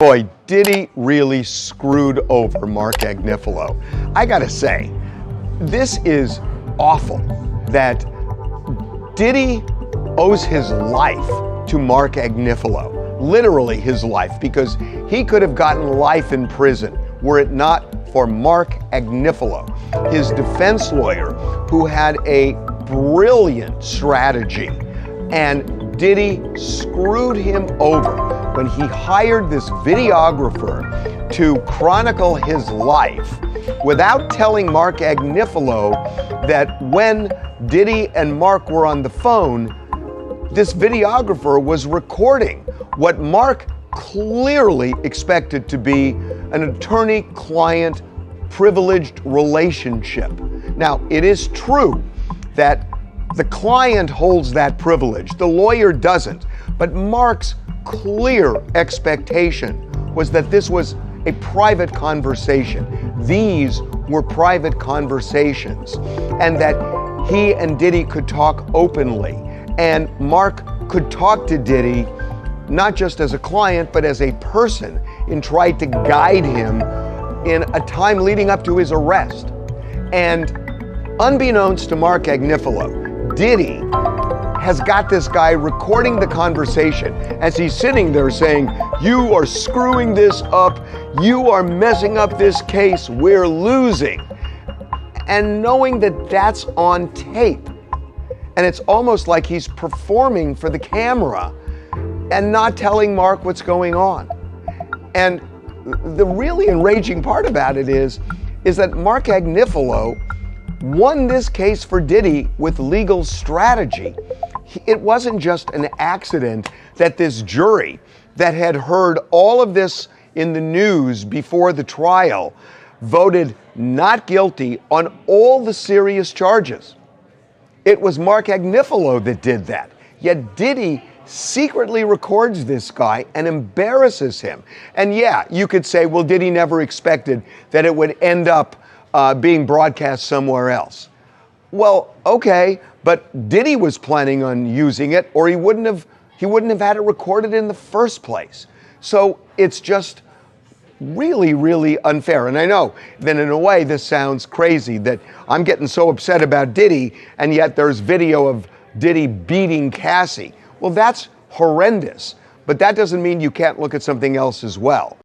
Boy, Diddy really screwed over Marc Agnifilo. I gotta say, this is awful that Diddy owes his life to Marc Agnifilo, literally his life, because he could have gotten life in prison were it not for Marc Agnifilo, his defense lawyer, who had a brilliant strategy. And Diddy screwed him over when he hired this videographer to chronicle his life without telling Marc Agnifilo that when Diddy and Marc were on the phone, this videographer was recording what Marc clearly expected to be an attorney-client privileged relationship. Now, it is true that the client holds that privilege, the lawyer doesn't, but Marc's clear expectation was that this was a private conversation. These were private conversations, and that he and Diddy could talk openly, and Marc could talk to Diddy not just as a client, but as a person, and tried to guide him in a time leading up to his arrest. And unbeknownst to Marc Agnifilo, Diddy has got this guy recording the conversation as he's sitting there saying, "You are screwing this up. You are messing up this case. We're losing." And knowing that that's on tape. And it's almost like he's performing for the camera and not telling Marc what's going on. And the really enraging part about it is that Marc Agnifilo won this case for Diddy with legal strategy. It wasn't just an accident that this jury that had heard all of this in the news before the trial voted not guilty on all the serious charges. It was Marc Agnifilo that did that. Yet Diddy secretly records this guy and embarrasses him. And yeah, you could say, well, Diddy never expected that it would end up being broadcast somewhere else. Well, okay, but Diddy was planning on using it, or he wouldn't have had it recorded in the first place. So it's just really, really unfair. And I know that in a way this sounds crazy, that I'm getting so upset about Diddy, and yet there's video of Diddy beating Cassie. Well, that's horrendous, but that doesn't mean you can't look at something else as well.